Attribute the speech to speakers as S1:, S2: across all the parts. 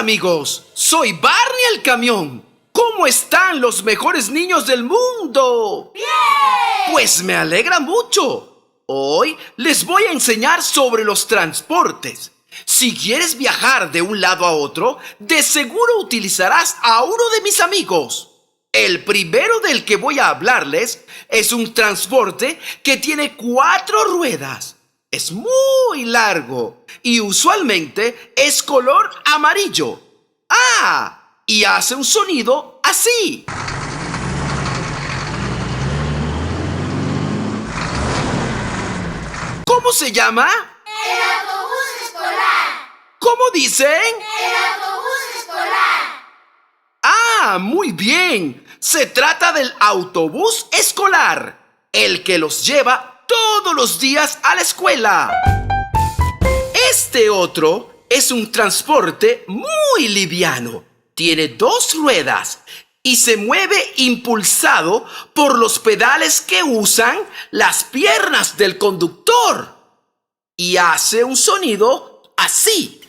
S1: amigos, soy Barney el camión. ¿Cómo están los mejores niños del mundo?
S2: ¡Bien!
S1: Pues me alegra mucho. Hoy les voy a enseñar sobre los transportes. Si quieres viajar de un lado a otro, de seguro utilizarás a uno de mis amigos. El primero del que voy a hablarles es un transporte que tiene 4 ruedas. Es muy largo y usualmente es color amarillo. ¡Ah! Y hace un sonido así. ¿Cómo se llama?
S2: El autobús escolar.
S1: ¿Cómo dicen?
S2: El autobús escolar.
S1: ¡Ah, muy bien! Se trata del autobús escolar, el que los lleva todos los días a la escuela. Este otro es un transporte muy liviano. Tiene 2 ruedas y se mueve impulsado por los pedales que usan las piernas del conductor. Y hace un sonido así.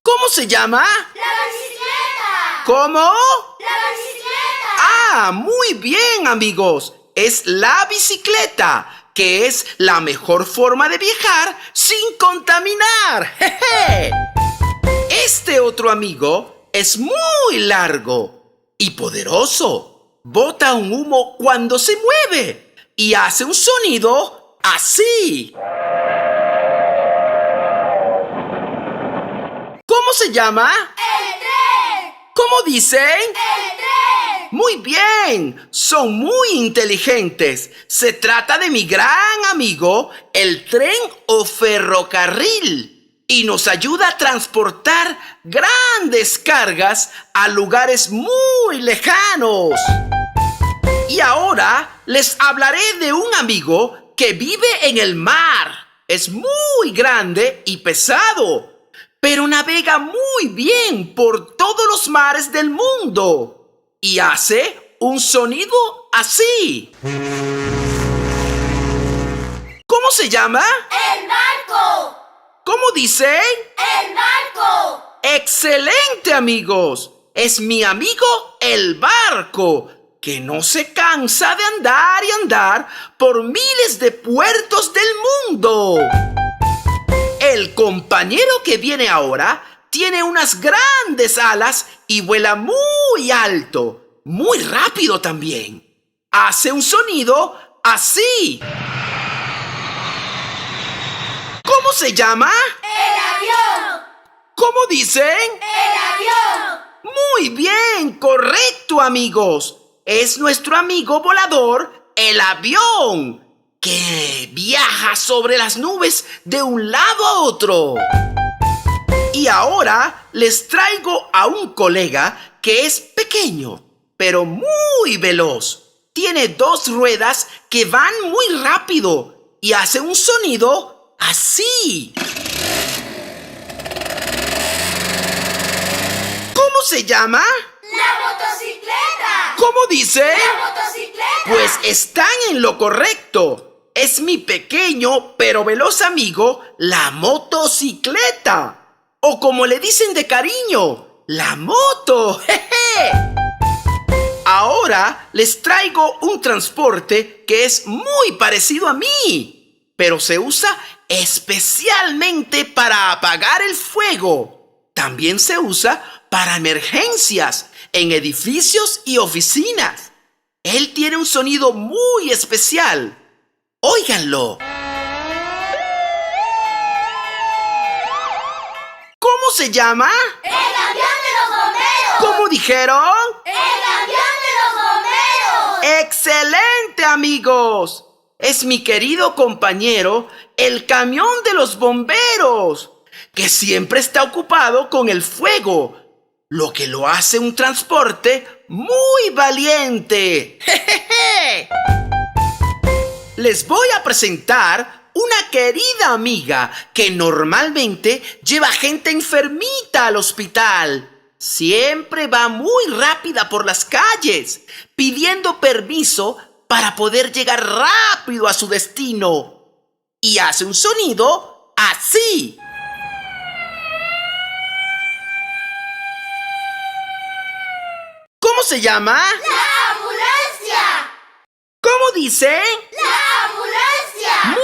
S1: ¿Cómo se llama?
S2: La bicicleta.
S1: ¿Cómo?
S2: La bicicleta.
S1: ¡Ah, muy bien, amigos! Es la bicicleta, que es la mejor forma de viajar sin contaminar. ¡Jeje! Este otro amigo es muy largo y poderoso. Bota un humo cuando se mueve y hace un sonido así. ¿Cómo se llama?
S2: El tren.
S1: ¿Cómo dicen?
S2: El tren.
S1: Muy bien, son muy inteligentes. Se trata de mi gran amigo, el tren o ferrocarril, y nos ayuda a transportar grandes cargas a lugares muy lejanos. Y ahora les hablaré de un amigo que vive en el mar. Es muy grande y pesado, pero navega muy bien por todos los mares del mundo. Y hace un sonido así. ¿Cómo se llama?
S2: El barco.
S1: ¿Cómo dicen?
S2: El barco.
S1: ¡Excelente, amigos! Es mi amigo el barco, que no se cansa de andar y andar por miles de puertos del mundo. El compañero que viene ahora tiene unas grandes alas y vuela muy alto, muy rápido también. Hace un sonido así. ¿Cómo se llama?
S2: El avión.
S1: ¿Cómo dicen?
S2: El avión.
S1: Muy bien, correcto, amigos. Es nuestro amigo volador, el avión, que viaja sobre las nubes de un lado a otro. Y ahora les traigo a un colega que es pequeño, pero muy veloz. Tiene 2 ruedas que van muy rápido y hace un sonido así. ¿Cómo se llama?
S2: La motocicleta.
S1: ¿Cómo dice?
S2: La motocicleta.
S1: Pues están en lo correcto. Es mi pequeño pero veloz amigo, la motocicleta. O como le dicen de cariño, la moto. ¡Jeje! Ahora les traigo un transporte que es muy parecido a mí, pero se usa especialmente para apagar el fuego. También se usa para emergencias en edificios y oficinas. Él tiene un sonido muy especial. Óiganlo. ¿Cómo se llama?
S2: El avión de los bomberos.
S1: ¿Cómo dijeron?
S2: El avión de los bomberos.
S1: ¡Excelente, amigos! Es mi querido compañero, el camión de los bomberos, que siempre está ocupado con el fuego, lo que lo hace un transporte muy valiente. ¡Jejeje! Les voy a presentar una querida amiga que normalmente lleva gente enfermita al hospital. Siempre va muy rápida por las calles, pidiendo permiso para poder llegar rápido a su destino. y hace un sonido así. ¿Cómo se llama?
S2: ¡La ambulancia!
S1: ¿Cómo dice?
S2: ¡La ambulancia!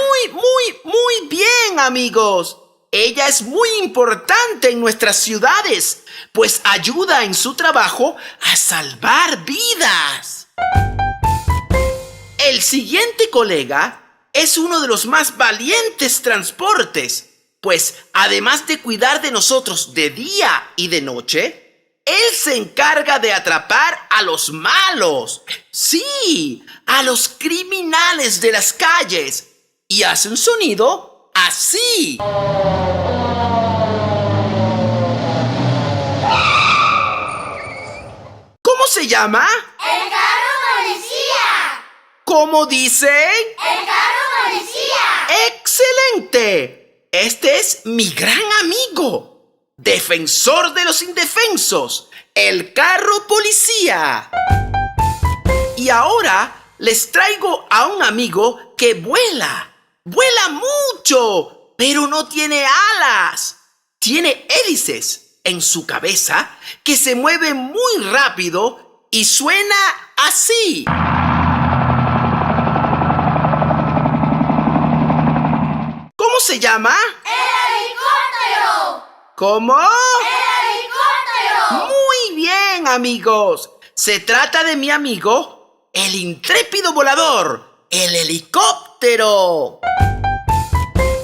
S1: Muy bien, amigos. Ella es muy importante en nuestras ciudades, pues ayuda en su trabajo a salvar vidas. El siguiente colega es uno de los más valientes transportes, pues además de cuidar de nosotros de día y de noche, él se encarga de atrapar a los malos. Sí, a los criminales de las calles. Y hace un sonido así. ¿Cómo se llama?
S2: ¡El carro policía!
S1: ¿Cómo dicen?
S2: ¡El carro policía!
S1: ¡Excelente! Este es mi gran amigo, defensor de los indefensos, el carro policía. Y ahora les traigo a un amigo que vuela. Vuela mucho, pero no tiene alas. Tiene hélices en su cabeza que se mueven muy rápido y suena así. ¿Cómo se llama?
S2: ¡El helicóptero!
S1: ¿Cómo?
S2: ¡El helicóptero!
S1: Muy bien, amigos. Se trata de mi amigo, el intrépido volador, el helicóptero.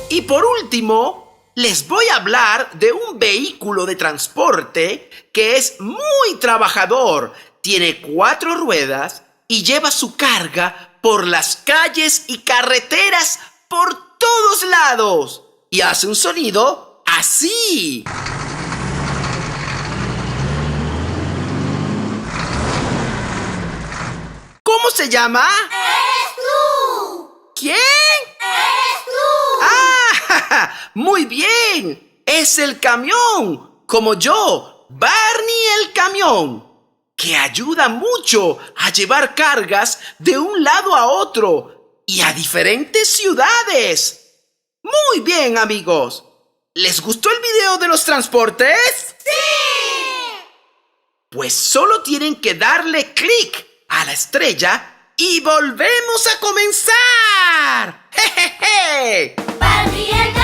S1: Y por último, les voy a hablar de un vehículo de transporte que es muy trabajador. Tiene 4 ruedas y lleva su carga por las calles y carreteras por todos lados. Y hace un sonido así. ¿Cómo se llama?
S2: ¡Eres tú!
S1: ¿Quién?
S2: ¡Eres tú!
S1: ¡Ah! ¡Muy bien! Es el camión, como yo, Barney el camión, que ayuda mucho a llevar cargas de un lado a otro y a diferentes ciudades. Muy bien, amigos. ¿Les gustó el video de los transportes?
S2: ¡Sí!
S1: Pues solo tienen que darle clic a la estrella y volvemos a comenzar. ¡Jejeje!
S2: ¡Barney el